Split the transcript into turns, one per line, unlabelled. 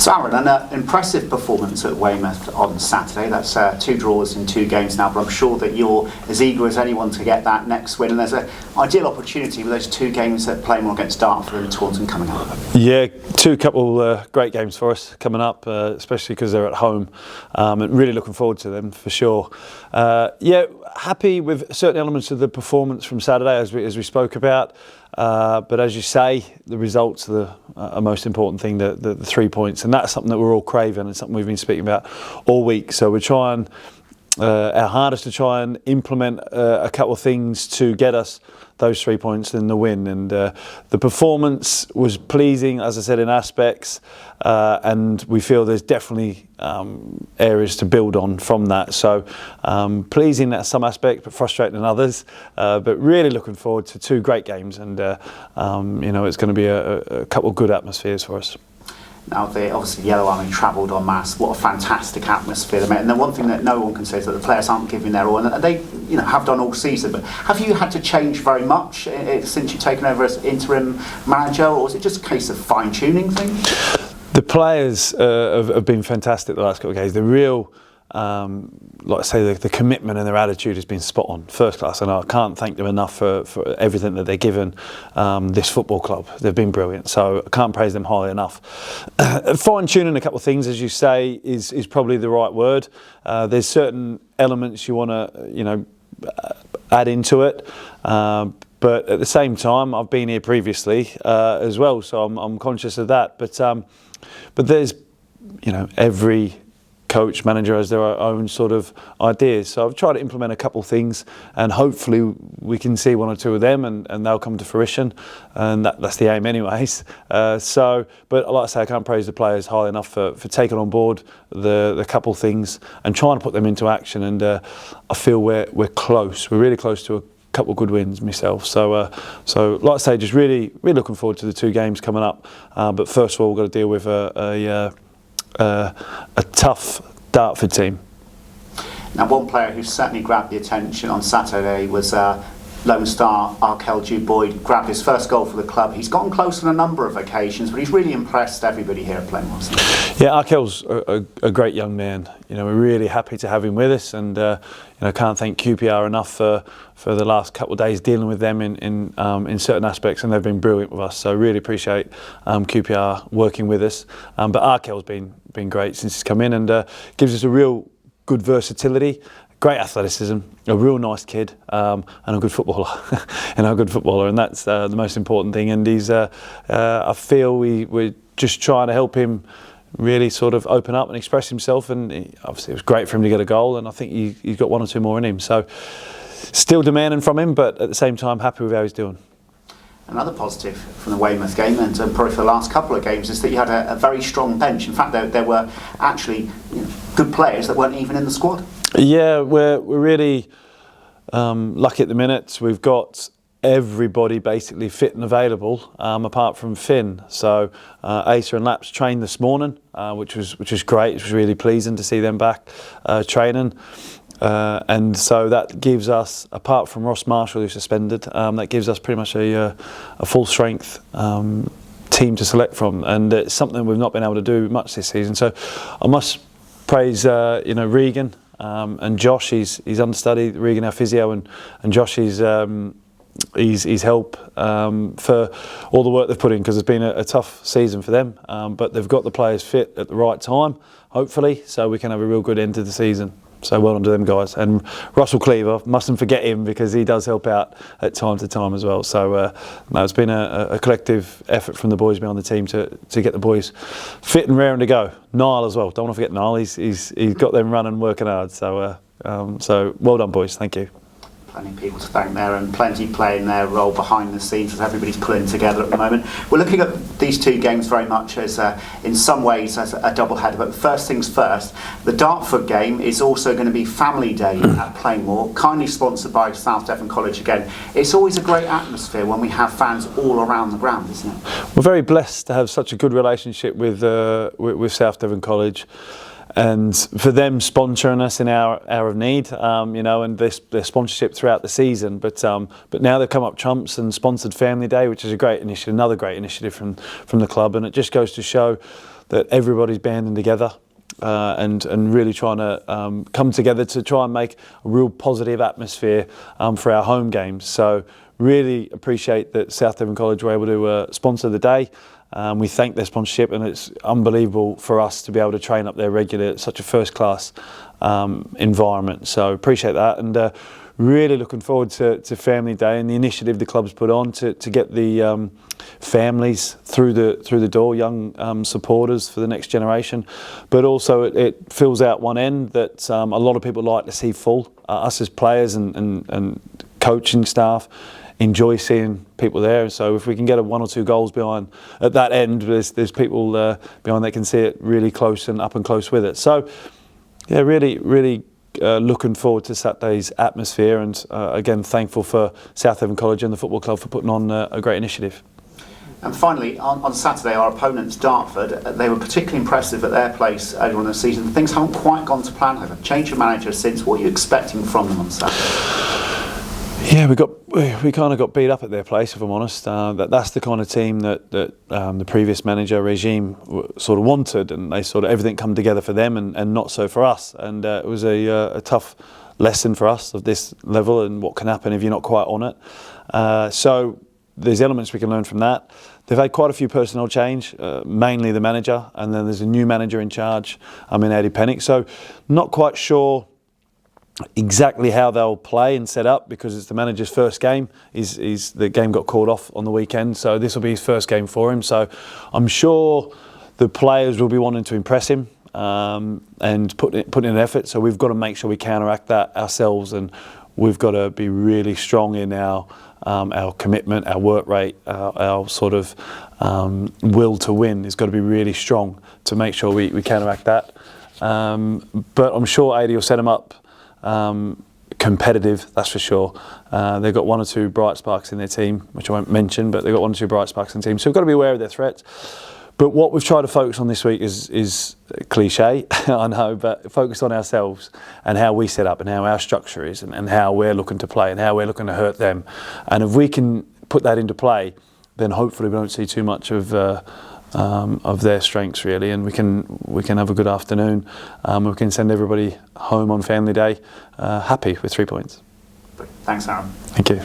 So Aaron, an impressive performance at Weymouth on Saturday. That's 2 draws in 2 games now, but I'm sure that you're as eager as anyone to get that next win. And there's an ideal opportunity with those 2 games at Plainmoor against Dartford and Taunton coming up.
Yeah, couple great games for us coming up, especially because they're at home. And really looking forward to them for sure. Yeah, happy with certain elements of the performance from Saturday, as we spoke about. But as you say, the results are the most important thing, the 3 points, and that's something that we're all craving and something we've been speaking about all week. So we're trying our hardest to try and implement a couple of things to get us those 3 points in the win. And the performance was pleasing, as I said, in aspects, and we feel there's definitely areas to build on from that. So pleasing at some aspects, but frustrating in others. But really looking forward to 2 great games, and you know, it's going to be a couple of good atmospheres for us.
Now, obviously, Yellow Army travelled en masse. What a fantastic atmosphere! And the one thing that no one can say is that the players aren't giving their all, and they, you know, have done all season. But have you had to change very much since you've taken over as interim manager, or is it just a case of fine-tuning things?
The players have been fantastic the last couple of games. The real, like I say, the commitment and their attitude has been spot on, first class, and I can't thank them enough for everything that they've given this football club. They've been brilliant, so I can't praise them highly enough. Fine-tuning a couple of things, as you say, is probably the right word. There's certain elements you want to, you know, add into it. But at the same time, I've been here previously as well, so I'm conscious of that. But there's, you know, every coach, manager has their own sort of ideas. So I've tried to implement a couple of things, and hopefully we can see 1 or 2 of them, and they'll come to fruition. And that's the aim, anyways. But like I say, I can't praise the players highly enough for taking on board the couple of things and trying to put them into action. And I feel we're close. We're really close to a couple of good wins myself. So like I say, just really looking forward to the 2 games coming up. But first of all, we've got to deal with a tough Dartford team.
Now, one player who certainly grabbed the attention on Saturday was Lone Star Arkell Boyd. Grabbed his first goal for the club. He's gotten close on a number of occasions, but he's really impressed everybody here at Plainmoor.
Yeah, Arkell's a great young man. You know, we're really happy to have him with us, and you know, can't thank QPR enough for the last couple of days dealing with them in certain aspects, and they've been brilliant with us. So really appreciate QPR working with us. But Arkell's been great since he's come in, and gives us a real good versatility. Great athleticism, a real nice kid, and a good footballer, and that's the most important thing. And he's, I feel we're just trying to help him really sort of open up and express himself. And obviously, it was great for him to get a goal, and I think he's got 1 or 2 more in him. So, still demanding from him, but at the same time, happy with how he's doing.
Another positive from the Weymouth game, and probably for the last couple of games, is that you had a very strong bench. In fact, there were actually, you know, good players that weren't even in the squad. Yeah,
we're really lucky at the minute. We've got everybody basically fit and available, apart from Finn. So Asa and Laps trained this morning, which was great. It was really pleasing to see them back training. And so that gives us, apart from Ross Marshall who's suspended, that gives us pretty much a full strength team to select from, and it's something we've not been able to do much this season. So I must praise you know, Regan and Josh. He's understudy, Regan our physio, and Josh his help for all the work they've put in, because it's been a tough season for them, but they've got the players fit at the right time, hopefully, so we can have a real good end to the season. So well done to them guys. And Russell Cleaver, mustn't forget him, because he does help out at time to time as well. So no, it's been a collective effort from the boys behind the team to get the boys fit and raring to go. Niall as well, don't want to forget Niall, he's got them running, working hard. So well done boys, thank you.
Plenty of people to thank there, and plenty playing their role behind the scenes as everybody's pulling together at the moment. We're looking at these 2 games very much as, in some ways, as a double header. But first things first, the Dartford game is also going to be Family Day at Plainmoor, kindly sponsored by South Devon College again. It's always a great atmosphere when we have fans all around the ground, isn't it? We're
very blessed to have such a good relationship with South Devon College. And for them sponsoring us in our hour of need, you know, and their sponsorship throughout the season. But now they've come up trumps and sponsored Family Day, which is a great initiative, another great initiative from the club. And it just goes to show that everybody's banding together. And really trying to come together to try and make a real positive atmosphere for our home games. So really appreciate that South Devon College were able to sponsor the day. We thank their sponsorship, and it's unbelievable for us to be able to train up there regularly at such a first-class environment. So appreciate that, and really looking forward to Family Day and the initiative the club's put on to get the families through the door, young supporters for the next generation. But also it fills out one end that a lot of people like to see full. Us as players and coaching staff enjoy seeing people there. So if we can get 1 or 2 goals behind at that end, there's people behind that can see it really close and up and close with it. So yeah, really looking forward to Saturday's atmosphere, and again thankful for South Devon College and the football club for putting on a great initiative.
And finally, on Saturday, our opponents, Dartford, they were particularly impressive at their place earlier on in the season. Things haven't quite gone to plan. They've changed of manager since. What are you expecting from them on Saturday?
Yeah, we kind of got beat up at their place, if I'm honest. That's the kind of team that the previous manager regime sort of wanted, and they sort of everything come together for them and not so for us. And it was a tough lesson for us of this level and what can happen if you're not quite on it. So there's elements we can learn from that. They've had quite a few personnel change, mainly the manager, and then there's a new manager in charge, Eddie Pennick. So not quite sure exactly how they'll play and set up, because it's the manager's first game. The game got called off on the weekend, so this will be his first game for him. So I'm sure the players will be wanting to impress him and put in an effort. So we've got to make sure we counteract that ourselves, and we've got to be really strong in our commitment, our work rate, our sort of will to win has got to be really strong to make sure we counteract that. But I'm sure Adi will set them up competitive, that's for sure. They've got 1 or 2 bright sparks in their team, which I won't mention, but they've got 1 or 2 bright sparks in the team. So we've got to be aware of their threats. But what we've tried to focus on this week is cliche, I know, but focus on ourselves and how we set up and how our structure is and how we're looking to play and how we're looking to hurt them. And if we can put that into play, then hopefully we don't see too much of their strengths really, and we can have a good afternoon. We can send everybody home on Family Day happy with 3 points.
Thanks, Aaron.
Thank you.